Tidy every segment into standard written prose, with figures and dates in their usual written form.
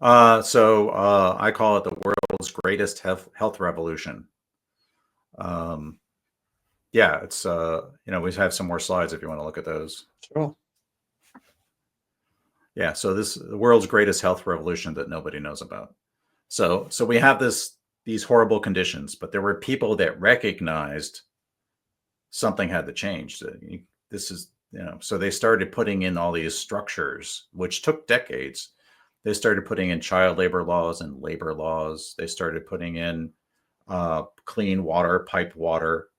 I call it the world's greatest health revolution. Um, yeah, it's we have some more slides if you want to look at those. Sure. Yeah, so this is the world's greatest health revolution that nobody knows about. So we have these horrible conditions, but there were people that recognized something had to change. This is, so they started putting in all these structures, which took decades. They started putting in child labor laws and labor laws. They started putting in clean water, piped water.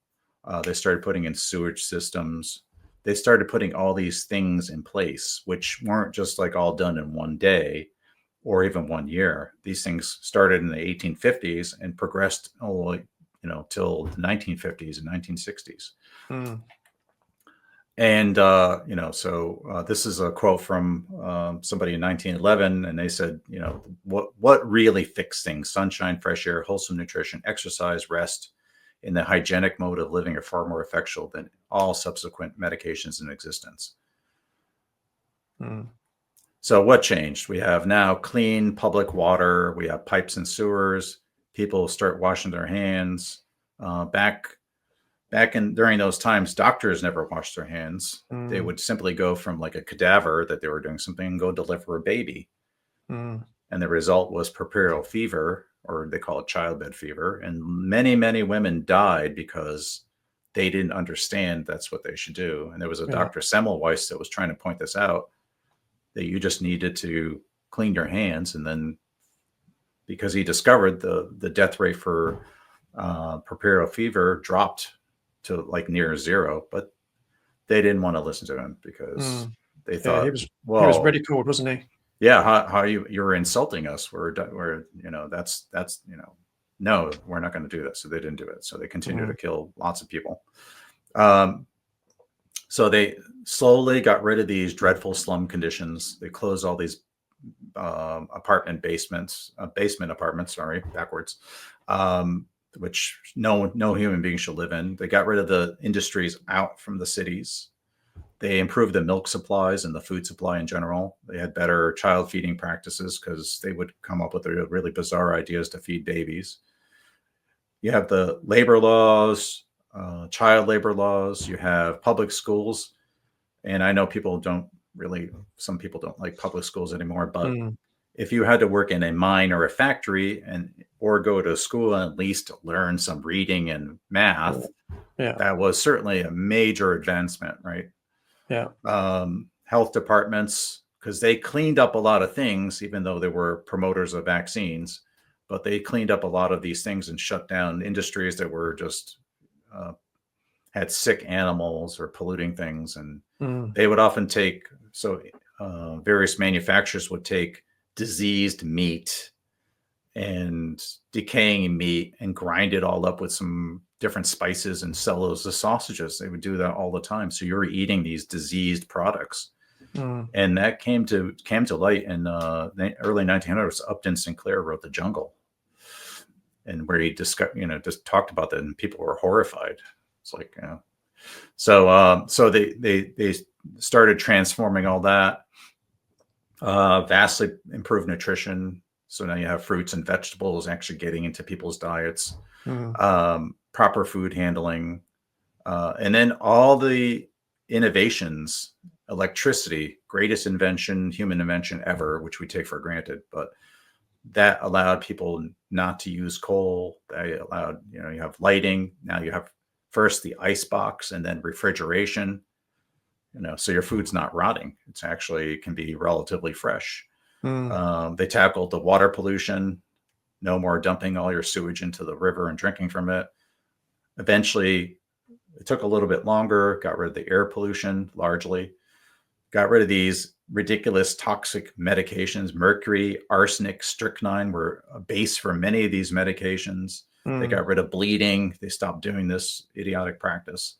They started putting in sewage systems. They started putting all these things in place, which weren't just like all done in one day or even 1 year. These things started in the 1850s and progressed till the 1950s and 1960s. Mm. And this is a quote from somebody in 1911, and they said, what really fixed things? Sunshine, fresh air, wholesome nutrition, exercise, rest, and the hygienic mode of living are far more effectual than all subsequent medications in existence. Mm. So what changed? We have now clean public water. We have pipes and sewers. People start washing their hands. During those times, doctors never washed their hands. Mm. They would simply go from like a cadaver that they were doing something and go deliver a baby. Mm. And the result was puerperal fever, or they call it childbed fever. And many, many women died because they didn't understand that's what they should do. And there was a Dr. Semmelweis that was trying to point this out, that you just needed to clean your hands. And then because he discovered the death rate for puerperal fever dropped to like near zero, but they didn't want to listen to him because they thought, he was ridiculed, wasn't he? Yeah, how you're insulting us. We're no, we're not going to do that. So they didn't do it. So they continue to kill lots of people. So they slowly got rid of these dreadful slum conditions. They closed all these basement apartments, which no human being should live in. They got rid of the industries out from the cities. They improved the milk supplies and the food supply in general. They had better child feeding practices because they would come up with really bizarre ideas to feed babies. You have the labor laws, child labor laws. You have public schools. And I know some people don't like public schools anymore, but if you had to work in a mine or a factory or go to school and at least learn some reading and math, that was certainly a major advancement, right? Yeah. Health departments, because they cleaned up a lot of things, even though they were promoters of vaccines, but they cleaned up a lot of these things and shut down industries that were just had sick animals or polluting things. And they would often various manufacturers would take diseased meat and decaying meat and grind it all up with some different spices and sell those as sausages. They would do that all the time. So you were eating these diseased products. And that came to light in the early 1900s. Upton Sinclair wrote The Jungle, and where he just talked about that, and people were horrified. It's like, so they started transforming all that. Vastly improved nutrition. So now you have fruits and vegetables actually getting into people's diets, proper food handling, and then all the innovations. Electricity, greatest human invention ever, which we take for granted, but that allowed people not to use coal. They allowed, you have lighting. Now you have first the ice box and then refrigeration, so your food's not rotting. It can be relatively fresh. They tackled the water pollution. No more dumping all your sewage into the river and drinking from it. Eventually, it took a little bit longer, got rid of the air pollution largely, got rid of these ridiculous toxic medications. Mercury, arsenic, strychnine were a base for many of these medications. They got rid of bleeding. They stopped doing this idiotic practice.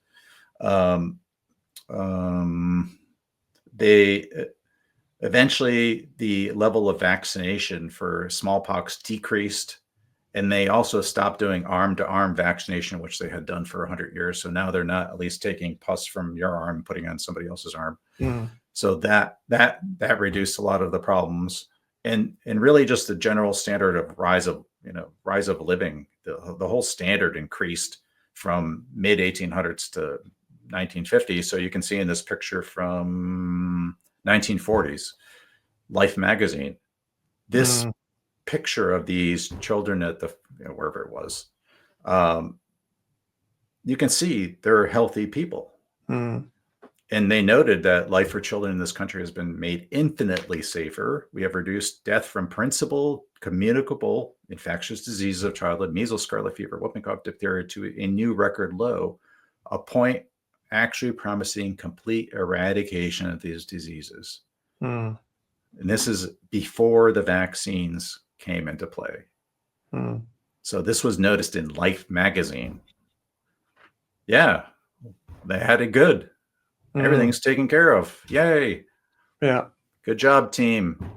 Eventually, the level of vaccination for smallpox decreased, and they also stopped doing arm-to-arm vaccination, which they had done for 100 years. So now they're not at least taking pus from your arm and putting on somebody else's arm. So that reduced a lot of the problems. and really just the general standard of rise of living. The whole standard increased from mid 1800s to 1950. So you can see in this picture from 1940s, Life magazine, this picture of these children at the wherever it was, you can see they're healthy people. And they noted that life for children in this country has been made infinitely safer. We have reduced death from principal communicable infectious diseases of childhood, measles, scarlet fever, whooping cough, diphtheria, to a new record low, a point actually promising complete eradication of these diseases. And this is before the vaccines came into play. So this was noticed in Life magazine. Yeah, they had it good. Everything's taken care of. Yay. Yeah. Good job, team.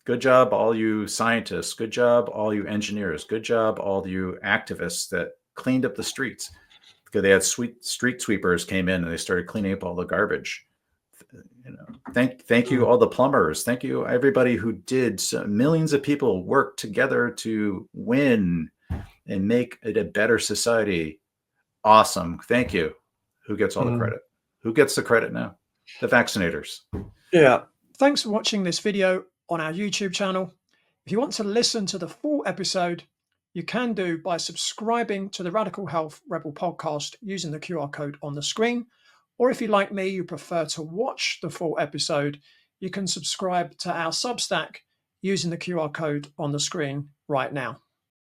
Good job, all you scientists. Good job, all you engineers. Good job, all you activists that cleaned up the streets. Because they had street sweepers came in and they started cleaning up all the garbage. Thank you, all the plumbers. Thank you, everybody who did. So millions of people worked together to win and make it a better society. Awesome. Thank you. Who gets all the credit? Who gets the credit now? The vaccinators. Yeah. Thanks for watching this video on our YouTube channel. If you want to listen to the full episode, you can do by subscribing to the Radical Health Rebel podcast using the QR code on the screen. Or if you, like me, you prefer to watch the full episode, you can subscribe to our Substack using the QR code on the screen right now.